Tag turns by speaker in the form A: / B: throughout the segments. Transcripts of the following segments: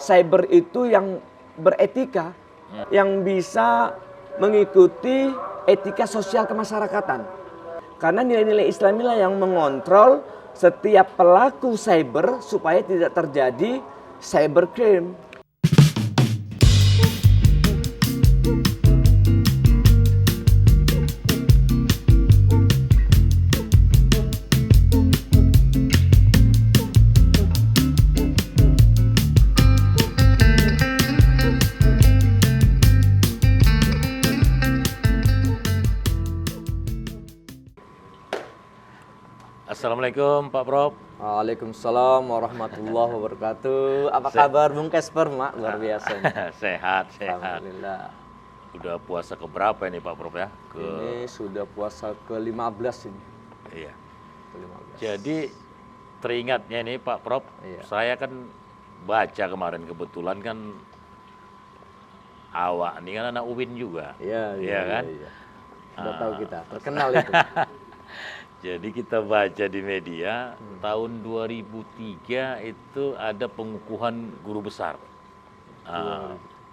A: cyber itu yang beretika, yang bisa mengikuti etika sosial kemasyarakatan. Karena nilai-nilai Islam inilah yang mengontrol setiap pelaku cyber supaya tidak terjadi cybercrime.
B: Assalamualaikum Pak Prof.
A: Waalaikumsalam warahmatullahi wabarakatuh. Apa kabar Bung Casper, Mak? Luar biasa.
B: Sehat.
A: Alhamdulillah.
B: Udah puasa keberapa ini Pak Prof ya?
A: Ini sudah puasa ke-15 ini.
B: Iya.
A: Ke-15.
B: Jadi teringatnya ini Pak Prof,
A: Iya.
B: saya kan baca kemarin kebetulan kan awak ini kan anak UIN juga.
A: Iya
B: kan?
A: Iya. Sudah tahu kita, terkenal itu.
B: Jadi kita baca di media tahun 2003 itu ada pengukuhan guru besar.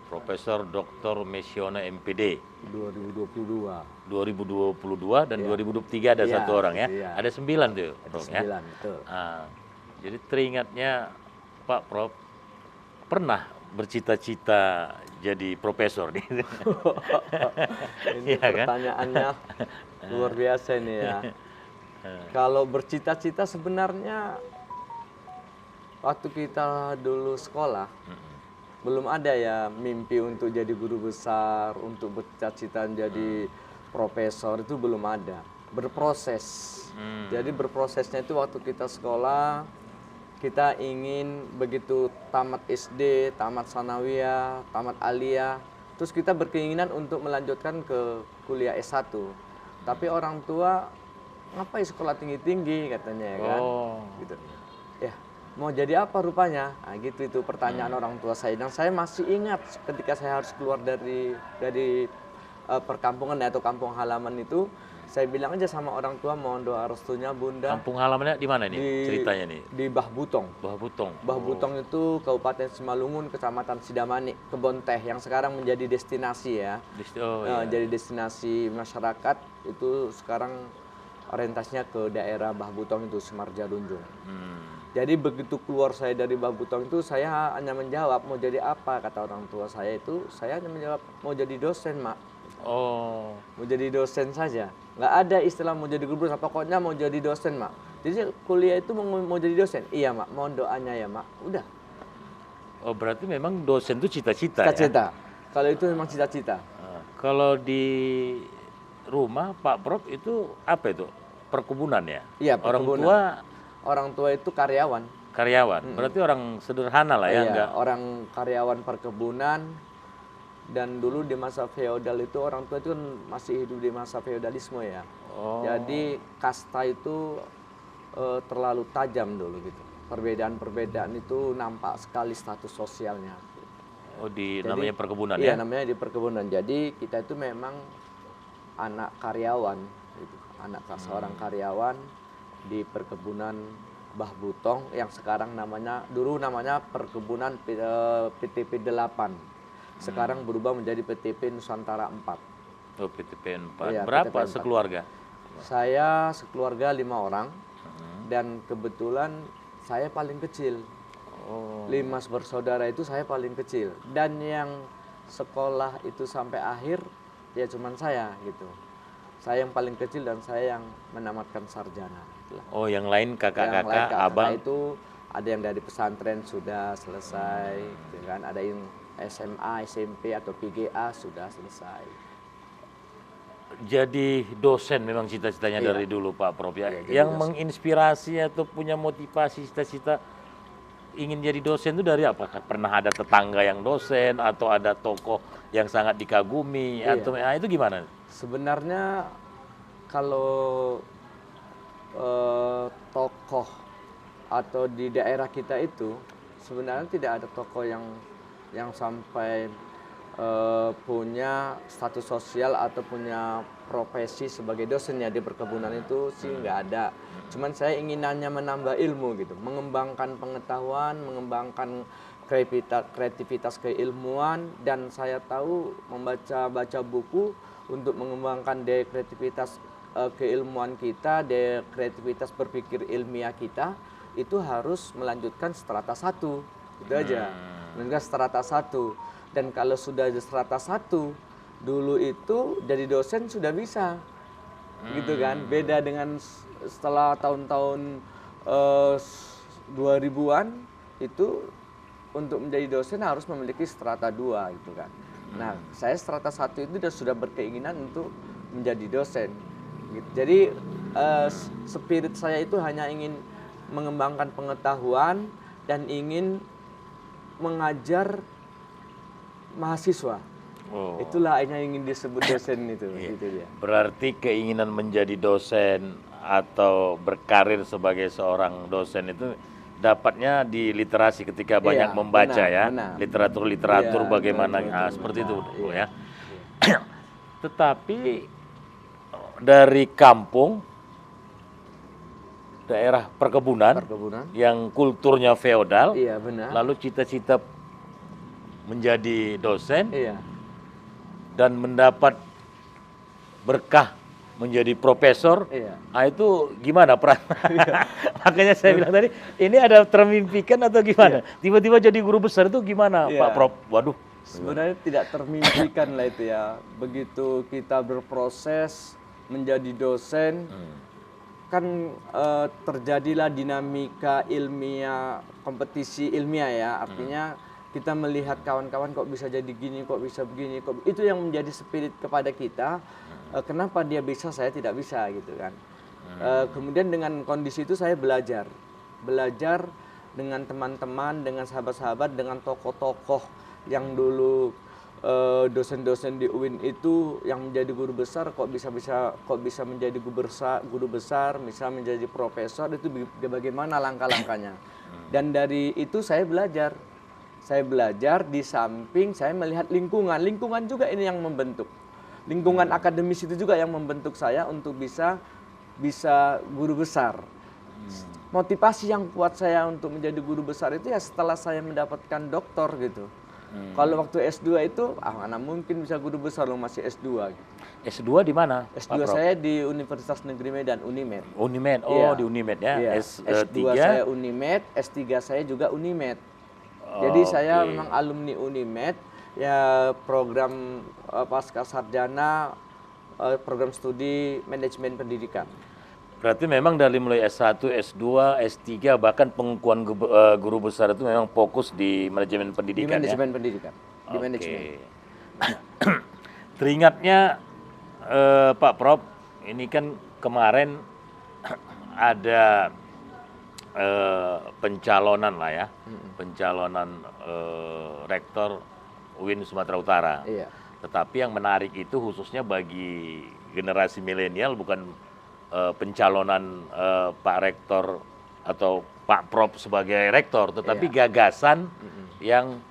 B: Profesor Dr. Mesiona MPD.
A: 2022.
B: 2022 dan 2023 ada
A: Iya,
B: satu orang ya.
A: iya.
B: Ada 9 tuh,
A: Ada
B: Prof
A: 9,
B: ya.
A: betul.
B: Jadi teringatnya Pak Prof pernah bercita-cita jadi profesor nih.
A: Ini
B: Iya kan?
A: pertanyaannya luar biasa ini ya. Kalau bercita-cita sebenarnya waktu kita dulu sekolah belum ada ya mimpi untuk jadi guru besar, untuk bercita-cita jadi profesor, itu belum ada. Berproses. Jadi berprosesnya itu waktu kita sekolah, kita ingin begitu tamat SD, tamat sanawiyah, tamat aliyah, terus kita berkeinginan untuk melanjutkan ke kuliah S1. Tapi orang tua, ngapain sekolah tinggi-tinggi katanya ya kan? Gitu. Ya, mau jadi apa rupanya? Nah, gitu itu pertanyaan orang tua saya. Dan saya masih ingat ketika saya harus keluar dari perkampungan atau kampung halaman itu, saya bilang aja sama orang tua, mohon doa restunya Bunda.
B: Kampung halamannya di mana nih ceritanya nih?
A: Di Bahbutong.
B: Bahbutong.
A: Bahbutong itu Kabupaten Simalungun, Kecamatan Sidamani, Kebon Teh yang sekarang menjadi destinasi ya.
B: Iya.
A: Jadi destinasi masyarakat itu sekarang orientasinya ke daerah Bahbutong itu, Semarja Lunjung. Jadi begitu keluar saya dari Bahbutong itu, saya hanya menjawab mau jadi apa, kata orang tua saya itu, saya hanya menjawab mau jadi dosen, Mak. Mau jadi dosen saja. Nggak ada istilah mau jadi guru besar, pokoknya mau jadi dosen, Mak. Jadi kuliah itu mau jadi dosen. Iya, Mak, mohon doanya ya, Mak. Udah.
B: Oh, berarti memang dosen itu cita-cita ya?
A: Cita-cita. Kalau itu memang cita-cita.
B: Kalau di rumah Pak Prof itu apa itu? Perkebunan ya?
A: Iya,
B: Orang
A: perkebunan.
B: tua
A: Orang tua itu karyawan.
B: berarti orang sederhana lah ya?
A: Iya,
B: Enggak?
A: orang karyawan perkebunan. Dan dulu di masa feodal itu orang tua itu kan masih hidup di masa feodalisme ya. Jadi kasta itu terlalu tajam dulu gitu. Perbedaan-perbedaan itu nampak sekali status sosialnya.
B: Jadi, namanya perkebunan
A: iya,
B: ya?
A: namanya di perkebunan. Jadi kita itu memang anak karyawan, gitu. Seorang karyawan di perkebunan Bahbutong yang sekarang dulu namanya Perkebunan PTP 8. Sekarang berubah menjadi PTP Nusantara 4.
B: Oh, PTP 4.
A: Iya,
B: Berapa
A: PTP 4.
B: sekeluarga?
A: Saya sekeluarga 5 orang. Dan kebetulan saya paling kecil. 5 bersaudara itu saya paling kecil. Dan yang sekolah itu sampai akhir ya cuman saya gitu. Saya yang paling kecil dan saya yang menamatkan sarjana. Itulah.
B: Oh, yang lain kakak-kakak,
A: Yang lain kakak
B: abang?
A: itu ada yang dari pesantren sudah selesai, gitu kan? Ada yang SMA, SMP atau PGA sudah selesai.
B: Jadi dosen memang cita-citanya dari dulu Pak Prof ya.
A: Iya,
B: Yang menginspirasi atau punya motivasi cita-cita ingin jadi dosen itu dari apa? Pernah ada tetangga yang dosen atau ada tokoh yang sangat dikagumi atau itu gimana?
A: Sebenarnya kalau tokoh atau di daerah kita itu sebenarnya tidak ada tokoh yang sampai punya status sosial atau punya profesi sebagai dosen ya di perkebunan itu sih nggak ada. Cuman saya inginannya menambah ilmu gitu, mengembangkan pengetahuan, mengembangkan kreativitas keilmuan, dan saya tahu membaca buku untuk mengembangkan daya kreativitas keilmuan kita, daya kreativitas berpikir ilmiah kita, itu harus melanjutkan strata 1. Itu aja. Melanjutkan strata 1. Dan kalau sudah di strata 1, dulu itu jadi dosen sudah bisa. Gitu kan. Beda dengan setelah tahun-tahun 2000-an itu untuk menjadi dosen harus memiliki strata 2 gitu kan. Nah, saya strata 1 itu sudah berkeinginan untuk menjadi dosen. Gitu. Jadi spirit saya itu hanya ingin mengembangkan pengetahuan dan ingin mengajar mahasiswa.
B: Oh.
A: Itulah yang ingin disebut dosen itu. Gitu dia.
B: Berarti keinginan menjadi dosen atau berkarir sebagai seorang dosen itu dapatnya di literasi ketika banyak membaca,
A: benar.
B: Literatur-literatur bagaimana seperti itu ya. Tetapi dari kampung, daerah perkebunan yang kulturnya feodal, lalu cita-cita menjadi dosen dan mendapat berkah menjadi profesor, nah itu gimana peran? Makanya saya bilang tadi, ini ada termimpikan atau gimana? Tiba-tiba jadi guru besar itu gimana, Pak Prof? Waduh.
A: Sebenarnya tidak termimpikan lah itu ya. Begitu kita berproses menjadi dosen, kan terjadilah dinamika ilmiah, kompetisi ilmiah ya. Artinya kita melihat kawan-kawan kok bisa jadi gini, kok bisa begini, kok itu yang menjadi spirit kepada kita. Kenapa dia bisa, saya tidak bisa gitu kan. Kemudian dengan kondisi itu saya belajar dengan teman-teman, dengan sahabat-sahabat, dengan tokoh-tokoh yang dulu dosen-dosen di UIN itu yang menjadi guru besar kok bisa menjadi guru besar, bisa menjadi profesor, itu bagaimana langkah-langkahnya. Dan dari itu saya belajar di samping saya melihat lingkungan juga ini yang membentuk. Lingkungan akademis itu juga yang membentuk saya untuk bisa guru besar. Motivasi yang kuat saya untuk menjadi guru besar itu ya setelah saya mendapatkan doktor gitu. Kalau waktu S2 itu, mana mungkin bisa guru besar loh, masih S2 gitu.
B: S2 di mana?
A: S2 saya di Universitas Negeri Medan, Unimed.
B: Unimed, di Unimed ya.
A: Iya. S2 saya Unimed, S3 saya juga Unimed. Jadi saya memang alumni Unimed, ya program pasca sarjana, program studi manajemen pendidikan.
B: Berarti memang dari mulai S1, S2, S3 bahkan pengukuhan guru besar itu memang fokus di manajemen pendidikan.
A: Di manajemen pendidikan. Di manajemen.
B: Teringatnya Pak Prof, ini kan kemarin ada pencalonan lah ya, pencalonan rektor UIN Sumatera Utara.
A: Iya.
B: Tetapi yang menarik itu khususnya bagi generasi milenial bukan pencalonan Pak Rektor atau Pak Prof sebagai rektor, tetapi gagasan yang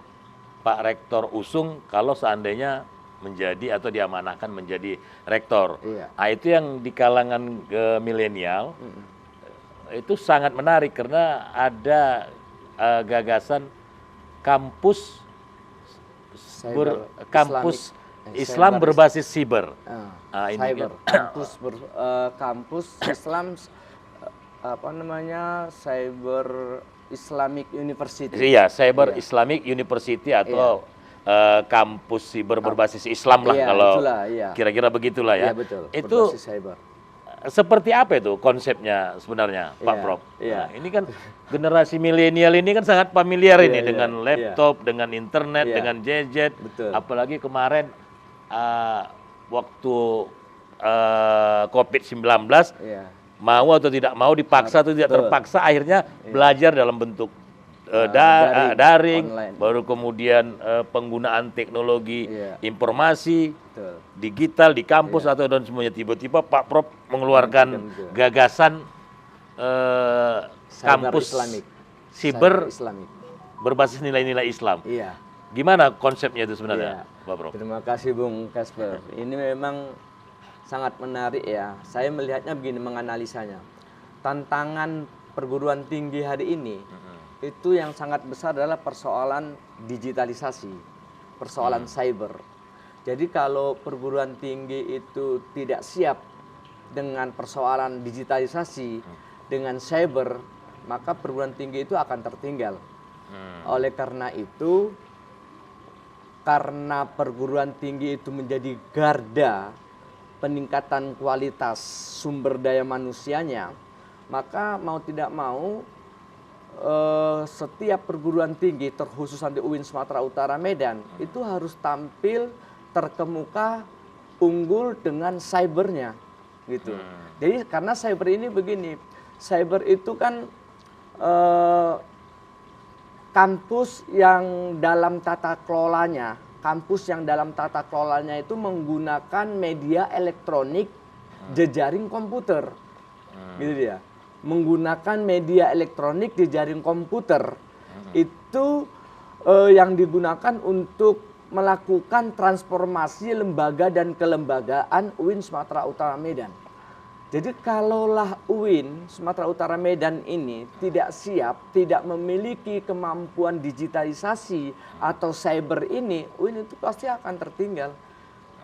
B: Pak Rektor usung kalau seandainya menjadi atau diamanahkan menjadi rektor. Nah itu yang di kalangan milenial itu sangat menarik karena ada gagasan kampus Islam berbasis siber.
A: Cyber. Kampus Islam Cyber Islamic University.
B: Iya, Cyber Islamic University atau kampus siber berbasis Islam lah kalau kira-kira begitulah ya.
A: Iya betul.
B: Itu
A: cyber.
B: Seperti apa itu konsepnya sebenarnya, Pak Prof? Nah, ini kan generasi milenial ini kan sangat familiar ini dengan laptop, dengan internet, dengan gadget. Apalagi kemarin waktu COVID-19, mau atau tidak mau, dipaksa atau tidak terpaksa, akhirnya belajar dalam bentuk daring, baru kemudian penggunaan teknologi informasi digital di kampus atau dan semuanya. Tiba-tiba Pak Prof mengeluarkan gagasan kampus siber berbasis nilai-nilai Islam. Gimana konsepnya itu sebenarnya, Pak Prof?
A: Terima kasih Bung Kasper. Ini memang sangat menarik ya. Saya melihatnya begini, menganalisanya. Tantangan perguruan tinggi hari ini itu yang sangat besar adalah persoalan digitalisasi, persoalan cyber. Jadi kalau perguruan tinggi itu tidak siap dengan persoalan digitalisasi, dengan cyber, maka perguruan tinggi itu akan tertinggal. Oleh karena itu, karena perguruan tinggi itu menjadi garda peningkatan kualitas sumber daya manusianya, maka mau tidak mau setiap perguruan tinggi, terkhususan di UIN Sumatera Utara Medan, itu harus tampil terkemuka, unggul dengan cybernya, gitu. Jadi karena cyber ini begini, cyber itu kan kampus yang dalam tata kelolanya, itu menggunakan media elektronik jejaring komputer, gitu dia. Menggunakan media elektronik jejaring komputer itu yang digunakan untuk melakukan transformasi lembaga dan kelembagaan UIN Sumatera Utara Medan. Jadi kalaulah UIN Sumatera Utara Medan ini tidak siap, tidak memiliki kemampuan digitalisasi atau cyber ini, UIN itu pasti akan tertinggal.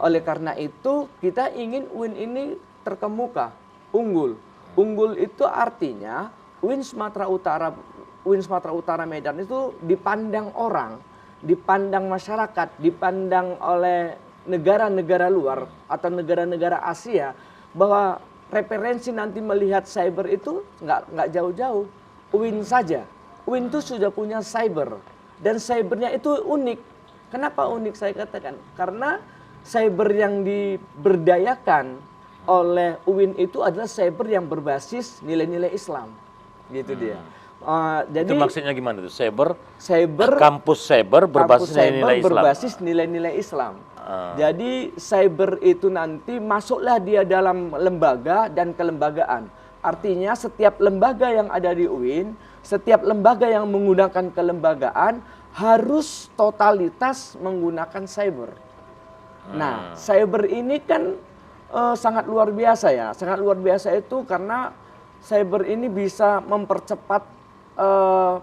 A: Oleh karena itu kita ingin UIN ini terkemuka, unggul. Unggul itu artinya UIN Sumatera Utara Medan itu dipandang orang, dipandang masyarakat, dipandang oleh negara-negara luar atau negara-negara Asia bahwa referensi nanti melihat cyber itu nggak jauh-jauh, UIN saja. UIN itu sudah punya cyber dan cybernya itu unik. Kenapa unik saya katakan? Karena cyber yang diberdayakan oleh UIN itu adalah cyber yang berbasis nilai-nilai Islam, gitu dia. Jadi
B: itu maksudnya gimana tuh?
A: Kampus cyber
B: berbasis
A: nilai-nilai Islam. Jadi cyber itu nanti masuklah dia dalam lembaga dan kelembagaan. Artinya setiap lembaga yang ada di UIN, setiap lembaga yang menggunakan kelembagaan harus totalitas menggunakan cyber. Nah, cyber ini kan sangat luar biasa ya. Sangat luar biasa itu karena cyber ini bisa mempercepat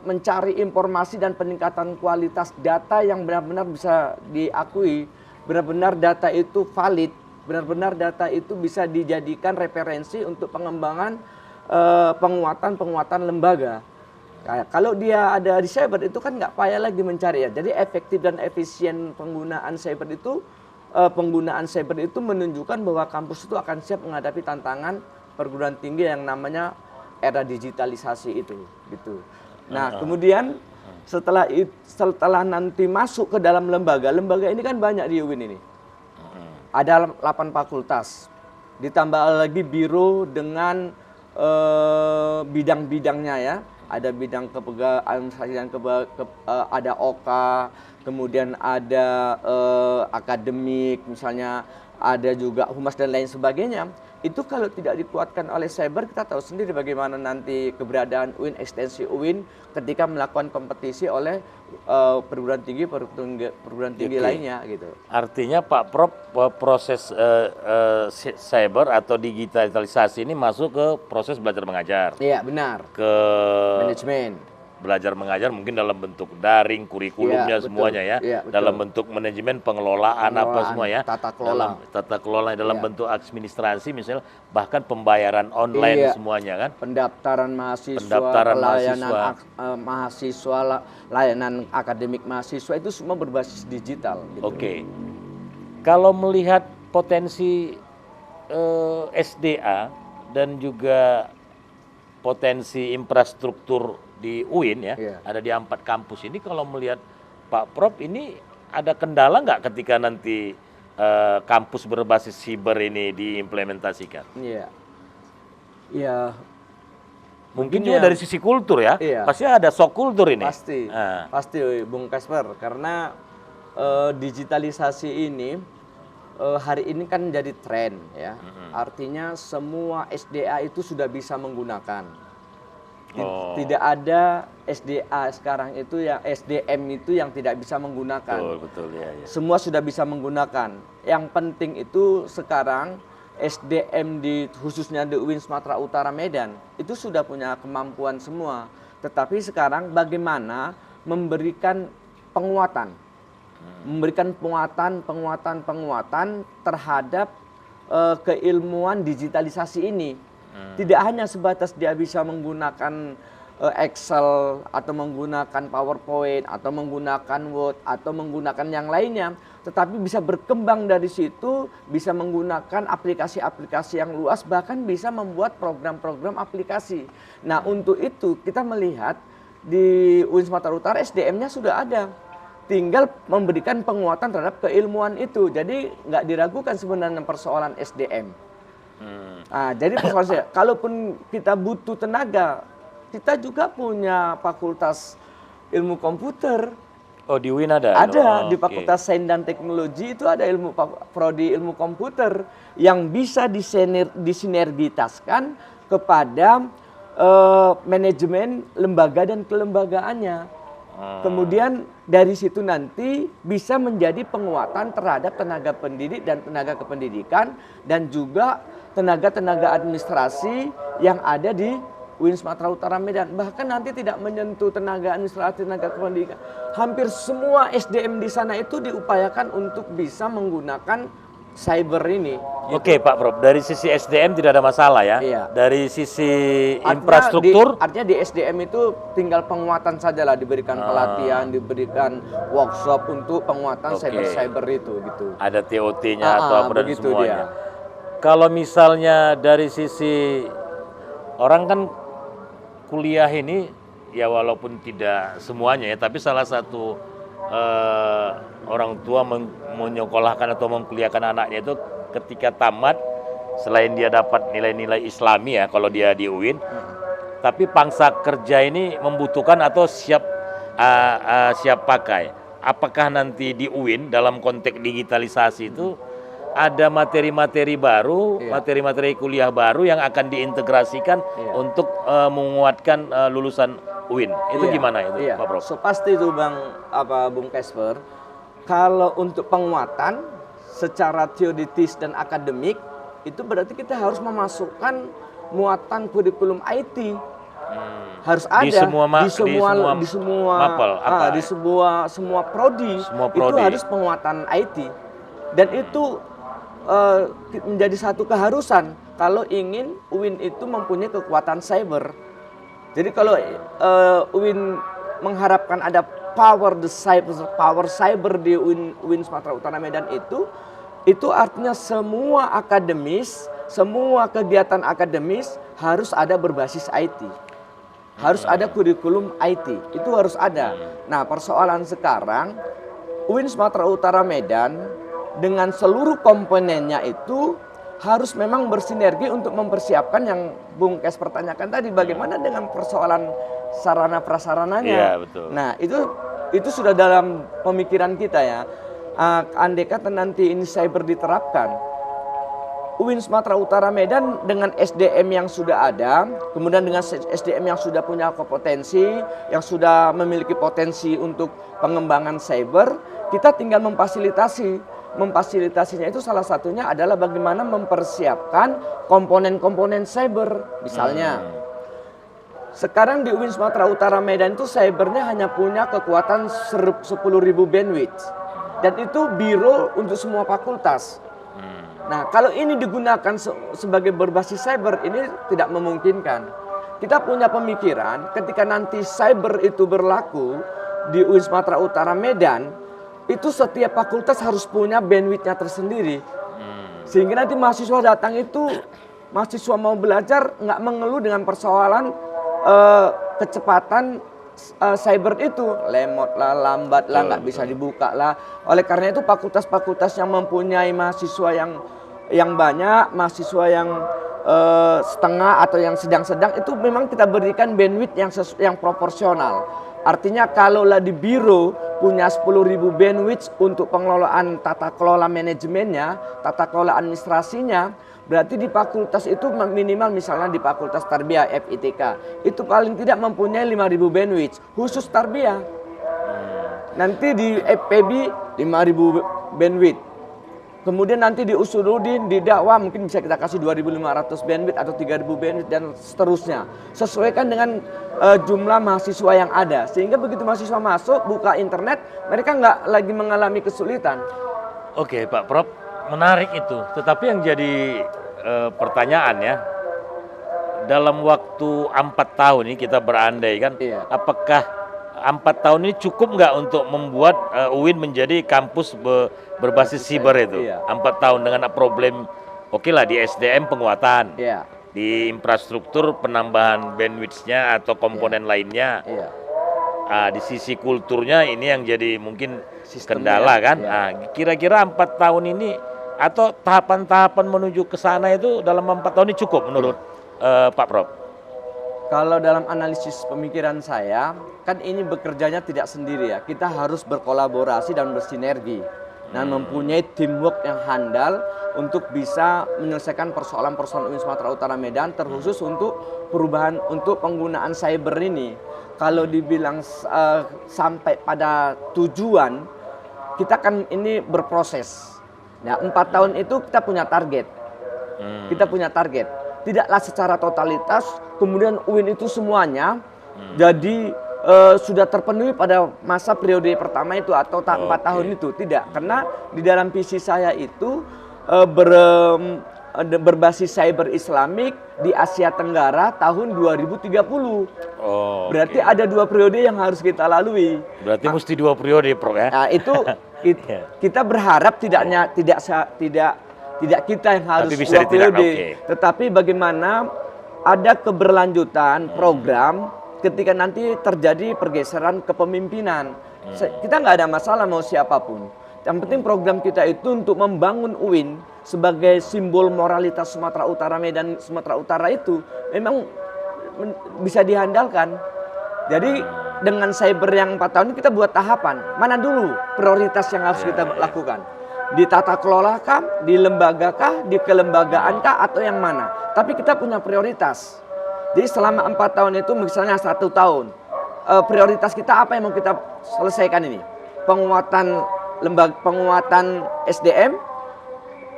A: mencari informasi dan peningkatan kualitas data yang benar-benar bisa diakui. Benar-benar data itu valid, benar-benar data itu bisa dijadikan referensi untuk pengembangan penguatan lembaga. Kayak kalau dia ada di cyber itu kan nggak payah lagi mencari ya. Jadi efektif dan efisien penggunaan cyber itu menunjukkan bahwa kampus itu akan siap menghadapi tantangan perguruan tinggi yang namanya era digitalisasi itu, gitu. Nah, kemudian setelah nanti masuk ke dalam lembaga ini kan banyak di UIN ini. Ada 8 fakultas, ditambah lagi biro dengan bidang-bidangnya ya. Ada bidang ada OKA, kemudian ada akademik, misalnya ada juga humas dan lain sebagainya. Itu kalau tidak dikuatkan oleh cyber, kita tahu sendiri bagaimana nanti keberadaan UIN, ekstensi UIN ketika melakukan kompetisi oleh perguruan tinggi lainnya gitu.
B: Artinya Pak Prof, proses cyber atau digitalisasi ini masuk ke proses belajar mengajar.
A: Iya, benar.
B: Ke
A: manajemen.
B: Belajar mengajar mungkin dalam bentuk daring, kurikulumnya semuanya ya. Iya, dalam bentuk manajemen, pengelolaan apa semua ya.
A: Tata kelola.
B: Dalam bentuk administrasi misalnya, bahkan pembayaran online semuanya kan.
A: Pendaftaran mahasiswa, layanan akademik mahasiswa itu semua berbasis digital. Gitu.
B: Oke. Kalau melihat potensi SDA dan juga potensi infrastruktur di UIN ya, ada di 4 kampus ini, kalau melihat Pak Prof ini ada kendala nggak ketika nanti kampus berbasis siber ini diimplementasikan?
A: Iya.
B: Mungkin juga dari sisi kultur ya, pasti ada shock kultur ini.
A: Pasti Bung Kasper, karena digitalisasi ini hari ini kan jadi tren ya. Artinya semua SDA itu sudah bisa menggunakan. Tidak ada SDA sekarang itu yang SDM itu yang tidak bisa menggunakan.
B: Betul ya.
A: Semua sudah bisa menggunakan. Yang penting itu sekarang SDM khususnya di UIN Sumatera Utara Medan itu sudah punya kemampuan semua. tetapi sekarang bagaimana memberikan penguatan, penguatan terhadap keilmuan digitalisasi ini. Tidak hanya sebatas dia bisa menggunakan Excel atau menggunakan PowerPoint atau menggunakan Word atau menggunakan yang lainnya, tetapi bisa berkembang dari situ, bisa menggunakan aplikasi-aplikasi yang luas, bahkan bisa membuat program-program aplikasi. Nah, untuk itu kita melihat di UIN Sumatera Utara SDM-nya sudah ada, tinggal memberikan penguatan terhadap keilmuan itu. Jadi nggak diragukan sebenarnya persoalan SDM. Nah, jadi persoalan saya, kalaupun kita butuh tenaga, kita juga punya fakultas ilmu komputer.
B: Oh, di UIN ada?
A: Ada, di Fakultas Sains dan Teknologi itu ada prodi ilmu komputer yang bisa disinergitaskan kepada manajemen lembaga dan kelembagaannya. Kemudian dari situ nanti bisa menjadi penguatan terhadap tenaga pendidik dan tenaga kependidikan dan juga tenaga-tenaga administrasi yang ada di UIN Sumatera Utara Medan. Bahkan nanti tidak menyentuh tenaga administrasi, tenaga kependidikan. Hampir semua SDM di sana itu diupayakan untuk bisa menggunakan cyber ini.
B: Oke, Pak Prof. Dari sisi SDM tidak ada masalah ya.
A: Iya.
B: Dari sisi infrastruktur,
A: artinya di SDM itu tinggal penguatan sajalah, diberikan pelatihan, diberikan workshop untuk penguatan cyber itu gitu.
B: ada TOT-nya atau apa dan
A: begitu
B: semuanya.
A: dia.
B: Kalau misalnya dari sisi orang kan kuliah ini ya walaupun tidak semuanya ya, tapi salah satu orang tua menyekolahkan atau mengkuliahkan anaknya itu ketika tamat, selain dia dapat nilai-nilai Islami ya kalau dia di UIN, tapi pangsa kerja ini membutuhkan atau siap pakai. Apakah nanti di UIN dalam konteks digitalisasi itu ada materi-materi baru, materi-materi kuliah baru yang akan diintegrasikan untuk menguatkan lulusan UIN. Itu gimana itu, Pak Prof?
A: So, pasti itu Bung Casper. Kalau untuk penguatan secara teoritis dan akademik, itu berarti kita harus memasukkan muatan kurikulum IT. Harus ada di semua prodi. Itu harus penguatan IT. Dan itu menjadi satu keharusan kalau ingin UIN itu mempunyai kekuatan cyber. Jadi kalau UIN mengharapkan ada power cyber di UIN Sumatera Utara Medan itu artinya semua akademis, semua kegiatan akademis harus ada berbasis IT. Harus ada kurikulum IT, itu harus ada. Nah, persoalan sekarang UIN Sumatera Utara Medan dengan seluruh komponennya itu harus memang bersinergi untuk mempersiapkan yang Bung Kes pertanyakan tadi, bagaimana dengan persoalan sarana prasarananya.
B: Iya, betul.
A: Nah, itu sudah dalam pemikiran kita ya. Andai kata nanti ini cyber diterapkan, UIN Sumatera Utara Medan dengan SDM yang sudah ada, kemudian dengan SDM yang sudah punya kompetensi, yang sudah memiliki potensi untuk pengembangan cyber, kita tinggal memfasilitasi. Memfasilitasinya itu salah satunya adalah bagaimana mempersiapkan komponen-komponen cyber. Misalnya, sekarang di UIN Sumatera Utara Medan itu cybernya hanya punya kekuatan 10.000 bandwidth. Dan itu biro untuk semua fakultas. Nah, kalau ini digunakan sebagai berbasis cyber, ini tidak memungkinkan. Kita punya pemikiran ketika nanti cyber itu berlaku di UIN Sumatera Utara Medan, itu setiap fakultas harus punya bandwidth-nya tersendiri. Sehingga nanti mahasiswa datang itu, mahasiswa mau belajar nggak mengeluh dengan persoalan kecepatan cyber itu. Lemot lah, lambat lah, nggak bisa dibuka lah. Oleh karena itu fakultas-fakultas yang mempunyai mahasiswa yang banyak, mahasiswa yang setengah atau yang sedang-sedang, itu memang kita berikan bandwidth yang proporsional. Artinya kalaulah di biro punya 10.000 bandwidth untuk pengelolaan tata kelola manajemennya, tata kelola administrasinya, berarti di fakultas itu minimal misalnya di Fakultas Tarbiyah FITK, itu paling tidak mempunyai 5.000 bandwidth khusus Tarbiyah. Nanti di FPB 5.000 bandwidth. kemudian nanti di Usuluddin, di dakwah mungkin bisa kita kasih 2.500 bandwidth atau 3.000 bandwidth dan seterusnya. Sesuaikan dengan jumlah mahasiswa yang ada. Sehingga begitu mahasiswa masuk, buka internet, mereka nggak lagi mengalami kesulitan.
B: Oke, Pak Prof, menarik itu. Tetapi yang jadi pertanyaan ya, dalam waktu 4 tahun ini kita berandai kan,
A: Iya.
B: apakah 4 tahun ini cukup nggak untuk membuat UIN menjadi kampus berbasis siber itu?
A: Iya.
B: 4 tahun dengan problem, oke lah di SDM penguatan,
A: Iya.
B: di infrastruktur penambahan bandwidth-nya atau komponen lainnya.
A: Iya.
B: Di sisi kulturnya ini yang jadi mungkin
A: Sistemnya,
B: kendala kan.
A: ya.
B: Nah, kira-kira 4 tahun ini atau tahapan-tahapan menuju ke sana itu dalam 4 tahun ini cukup menurut Pak Prof?
A: Kalau dalam analisis pemikiran saya, kan ini bekerjanya tidak sendiri ya. Kita harus berkolaborasi dan bersinergi. Dan mempunyai teamwork yang handal untuk bisa menyelesaikan persoalan-persoalan UIN Sumatera Utara Medan, terkhusus untuk perubahan untuk penggunaan cyber ini. Kalau dibilang sampai pada tujuan, kita kan ini berproses. Nah, 4 tahun itu kita punya target. Kita punya target. Tidaklah secara totalitas, kemudian UIN itu semuanya jadi sudah terpenuhi pada masa periode pertama itu atau 4 tahun itu. Tidak, karena di dalam visi saya itu berbasis cyber Islamik di Asia Tenggara tahun 2030. Berarti ada 2 periode yang harus kita lalui.
B: Berarti mesti 2 periode, Prof ya?
A: Nah, itu kita berharap tidak kita yang harus
B: Tapi bisa
A: 2 periode,
B: oke.
A: tetapi bagaimana ada keberlanjutan program ketika nanti terjadi pergeseran kepemimpinan. Kita nggak ada masalah mau siapapun. Yang penting program kita itu untuk membangun UIN sebagai simbol moralitas Sumatera Utara, Medan Sumatera Utara itu memang bisa dihandalkan. Jadi dengan cyber yang 4 tahun ini kita buat tahapan. Mana dulu prioritas yang harus kita lakukan? Di tata kelola kah, di lembaga kah, di kelembagaan kah, atau yang mana? Tapi kita punya prioritas. Jadi selama 4 tahun itu misalnya 1 tahun, prioritas kita apa yang mau kita selesaikan ini? Penguatan penguatan SDM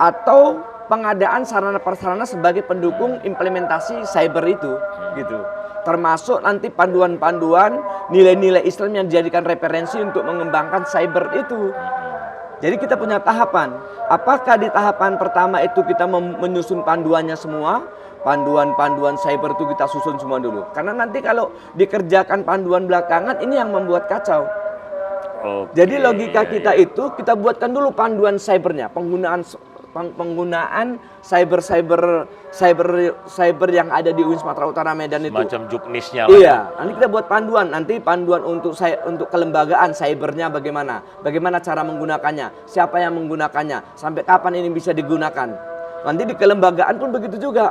A: atau pengadaan sarana prasarana sebagai pendukung implementasi cyber itu, gitu. Termasuk nanti panduan-panduan nilai-nilai Islam yang dijadikan referensi untuk mengembangkan cyber itu. Jadi kita punya tahapan. Apakah di tahapan pertama itu kita menyusun panduannya semua? Panduan-panduan cyber itu kita susun semua dulu. Karena nanti kalau dikerjakan panduan belakangan ini yang membuat kacau. Jadi logika kita itu kita buatkan dulu panduan cybernya, penggunaan cyber yang ada di UIN Sumatera Utara Medan itu.
B: Macam juknisnya.
A: Iya, nanti kita buat panduan, untuk kelembagaan cybernya bagaimana cara menggunakannya, siapa yang menggunakannya, sampai kapan ini bisa digunakan. Nanti di kelembagaan pun begitu juga.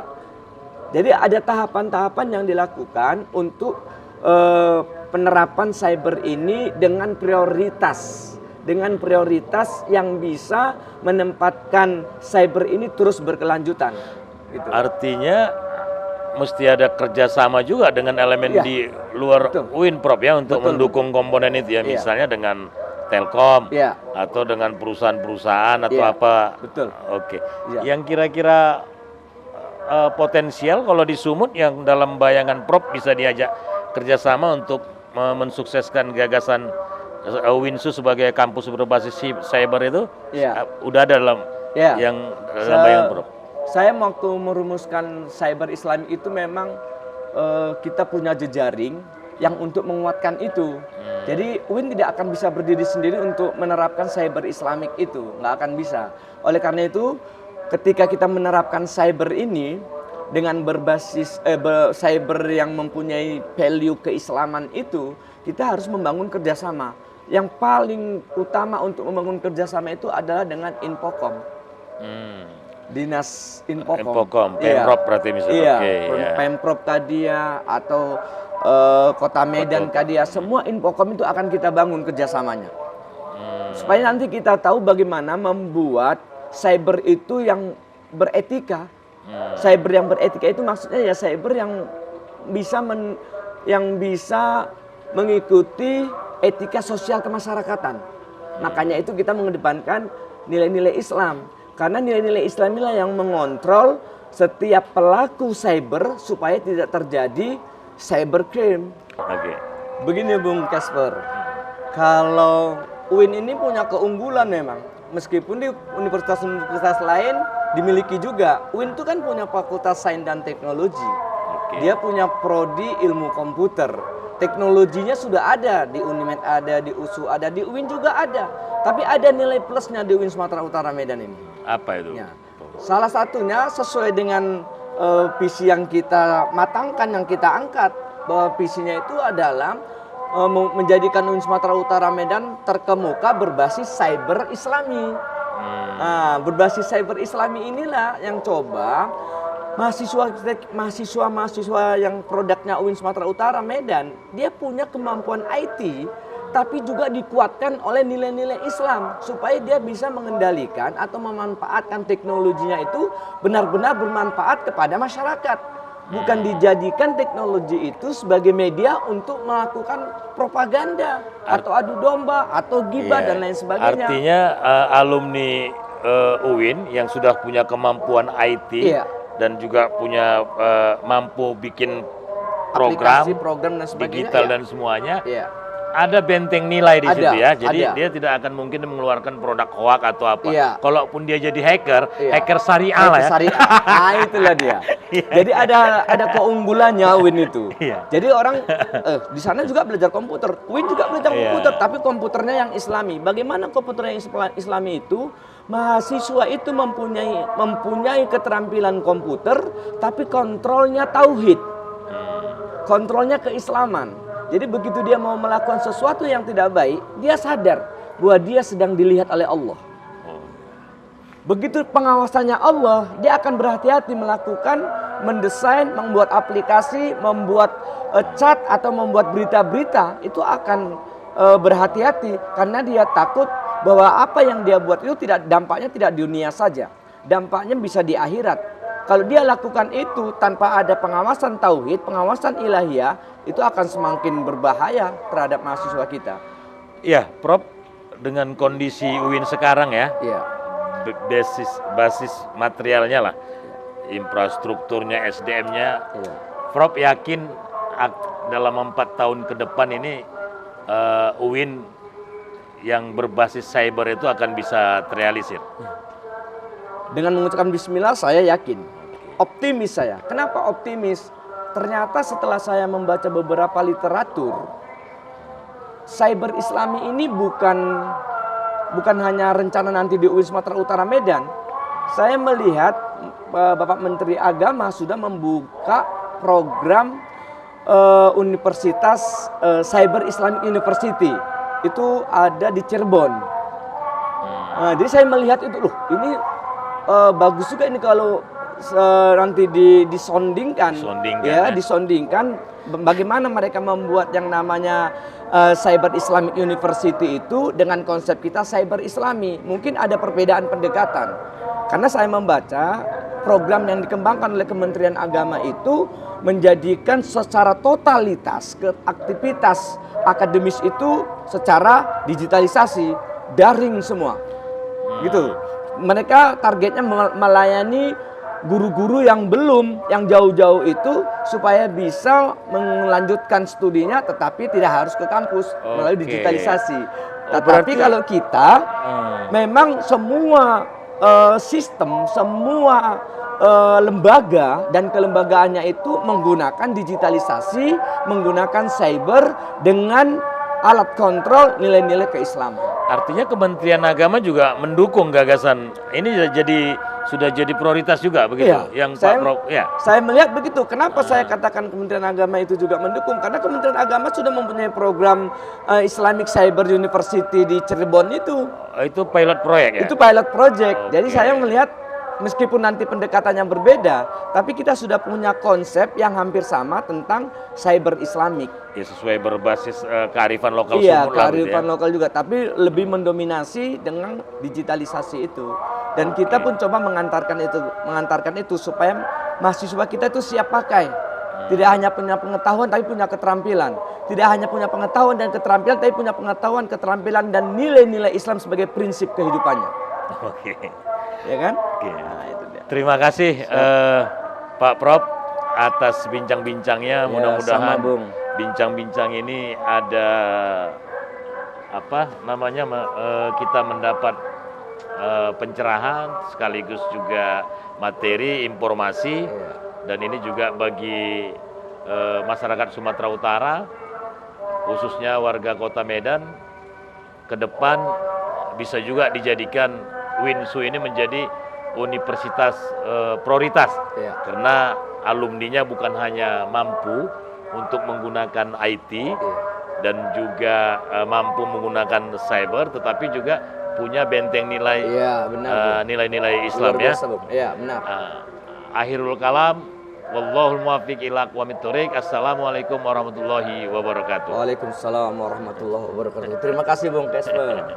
A: Jadi ada tahapan-tahapan yang dilakukan untuk penerapan cyber ini dengan prioritas yang bisa menempatkan cyber ini terus berkelanjutan. Gitu.
B: Artinya mesti ada kerjasama juga dengan elemen di luar UIN, Prof ya, untuk mendukung komponen itu ya, misalnya dengan Telkom atau dengan perusahaan-perusahaan atau apa.
A: Betul.
B: Oke. Yang kira-kira potensial kalau di Sumut yang dalam bayangan Prof bisa diajak kerjasama untuk mensukseskan gagasan UINSU sebagai kampus berbasis cyber itu, udah ada dalam yang dalam bayangan Prof.
A: Saya waktu merumuskan cyber Islam itu memang kita punya jejaring yang untuk menguatkan itu. Jadi UIN tidak akan bisa berdiri sendiri untuk menerapkan cyber Islamik itu, nggak akan bisa. Oleh karena itu, ketika kita menerapkan cyber ini dengan berbasis cyber yang mempunyai value keislaman itu, kita harus membangun kerjasama. Yang paling utama untuk membangun kerjasama itu adalah dengan Infocom. Dinas Infocom.
B: Pemprov berarti misalnya.
A: Pemprov Kadia atau Kota Medan Kadia, semua Infocom itu akan kita bangun kerjasamanya. Supaya nanti kita tahu bagaimana membuat cyber itu yang beretika. Cyber yang beretika itu maksudnya ya cyber yang bisa mengikuti etika sosial kemasyarakatan. Makanya itu kita mengedepankan nilai-nilai Islam. Karena nilai-nilai Islam inilah yang mengontrol setiap pelaku cyber supaya tidak terjadi cybercrime.
B: Oke.
A: Begini Bung Casper, kalau UIN ini punya keunggulan memang. Meskipun di universitas-universitas lain dimiliki juga. UIN itu kan punya fakultas sains dan teknologi.
B: Oke.
A: Dia punya prodi ilmu komputer. Teknologinya sudah ada, di Unimed ada, di USU ada, di UIN juga ada. Tapi ada nilai plusnya di UIN Sumatera Utara Medan ini.
B: Apa itu?
A: Ya. Salah satunya sesuai dengan visi yang kita matangkan, yang kita angkat. Bahwa visinya itu adalah menjadikan UIN Sumatera Utara Medan terkemuka berbasis cyber Islami. Nah, berbasis cyber Islami inilah yang coba mahasiswa yang produknya UIN Sumatera Utara Medan, dia punya kemampuan IT, tapi juga dikuatkan oleh nilai-nilai Islam supaya dia bisa mengendalikan atau memanfaatkan teknologinya itu benar-benar bermanfaat kepada masyarakat. Bukan dijadikan teknologi itu sebagai media untuk melakukan propaganda atau adu domba atau gibah dan lain sebagainya.
B: Artinya alumni UIN yang sudah punya kemampuan IT dan juga punya mampu bikin program
A: dan sebagainya,
B: digital dan semuanya,
A: iya.
B: ada benteng nilai di situ ya. Jadi
A: ada.
B: dia tidak akan mungkin mengeluarkan produk hoak atau apa.
A: Iya.
B: Kalaupun dia jadi hacker,
A: Iya.
B: hacker syariah lah ya.
A: Syariah. Nah, itulah dia. Jadi ada keunggulannya UIN itu.
B: Iya.
A: Jadi orang di sana juga belajar komputer. UIN juga belajar komputer, tapi komputernya yang Islami. Bagaimana komputer yang Islami itu? Mahasiswa itu mempunyai keterampilan komputer, tapi kontrolnya tauhid. Kontrolnya keislaman. Jadi begitu dia mau melakukan sesuatu yang tidak baik, dia sadar bahwa dia sedang dilihat oleh Allah. Begitu pengawasannya Allah, dia akan berhati-hati melakukan, mendesain, membuat aplikasi, membuat chat atau membuat berita-berita. Itu akan berhati-hati karena dia takut bahwa apa yang dia buat itu dampaknya tidak di dunia saja. Dampaknya bisa di akhirat. Kalau dia lakukan itu tanpa ada pengawasan tauhid, pengawasan ilahiyah, itu akan semakin berbahaya terhadap mahasiswa kita.
B: Iya, Prof, dengan kondisi UIN sekarang ya,
A: Iya.
B: basis materialnya lah, infrastrukturnya, SDM-nya,
A: Iya.
B: Prof yakin dalam 4 tahun ke depan ini UIN yang berbasis cyber itu akan bisa terrealisir?
A: Dengan mengucapkan bismillah saya yakin. Optimis saya. Kenapa optimis? Ternyata setelah saya membaca beberapa literatur, cyber Islami ini bukan hanya rencana nanti di UIN Sumatera Utara Medan. Saya melihat Bapak Menteri Agama sudah membuka program Universitas Cyber Islamic University. Itu ada di Cirebon. Nah, jadi saya melihat itu, loh ini bagus juga ini kalau nanti disondingkan, disondingkan bagaimana mereka membuat yang namanya Cyber Islamic University itu dengan konsep kita Cyber Islami. Mungkin ada perbedaan pendekatan. Karena saya membaca program yang dikembangkan oleh Kementerian Agama itu menjadikan secara totalitas ke aktivitas akademis itu secara digitalisasi, daring semua. Gitu. Mereka targetnya melayani guru-guru yang jauh-jauh itu supaya bisa melanjutkan studinya tetapi tidak harus ke kampus melalui digitalisasi. Tetapi kalau kita memang semua sistem, semua lembaga dan kelembagaannya itu menggunakan digitalisasi, menggunakan cyber dengan alat kontrol nilai-nilai keislaman.
B: Artinya Kementerian Agama juga mendukung gagasan ini, sudah jadi prioritas juga begitu.
A: Iya,
B: Yang Pak Prof, ya.
A: Saya melihat begitu. Kenapa saya katakan Kementerian Agama itu juga mendukung? Karena Kementerian Agama sudah mempunyai program Islamic Cyber University di Cirebon itu.
B: Itu pilot proyek ya?
A: Itu pilot project. Jadi saya melihat meskipun nanti pendekatannya berbeda, tapi kita sudah punya konsep yang hampir sama tentang cyber Islamik.
B: Ya, sesuai berbasis kearifan lokal
A: Iya,
B: semua
A: kearifan lokal juga, tapi lebih mendominasi dengan digitalisasi itu. Dan kita pun coba mengantarkan itu supaya mahasiswa kita itu siap pakai. Tidak hanya punya pengetahuan tapi punya keterampilan. Tidak hanya punya pengetahuan dan keterampilan tapi punya pengetahuan, keterampilan dan nilai-nilai Islam sebagai prinsip kehidupannya.
B: Oke.
A: ya kan?
B: Oke.
A: Nah, itu dia.
B: Terima kasih Pak Prof atas bincang-bincangnya.
A: Ya,
B: Mudah-mudahan
A: sama, Bung.
B: bincang-bincang ini ada apa namanya kita mendapat pencerahan sekaligus juga materi informasi
A: Iya.
B: dan ini juga bagi masyarakat Sumatera Utara khususnya warga Kota Medan ke depan bisa juga dijadikan WINSU ini menjadi universitas prioritas
A: Iya.
B: karena alumninya bukan hanya mampu untuk menggunakan IT
A: Iya.
B: dan juga mampu menggunakan cyber tetapi juga punya benteng nilai
A: Iya, benar, Bu.
B: nilai-nilai
A: Luar
B: Islam ya.
A: biasa, Bu. Iya, benar.
B: Akhirul kalam wallahul muwaffiq ila aqwamit thoriq. Assalamualaikum warahmatullahi wabarakatuh.
A: Waalaikumsalam warahmatullahi wabarakatuh. Terima kasih Bung Kesper.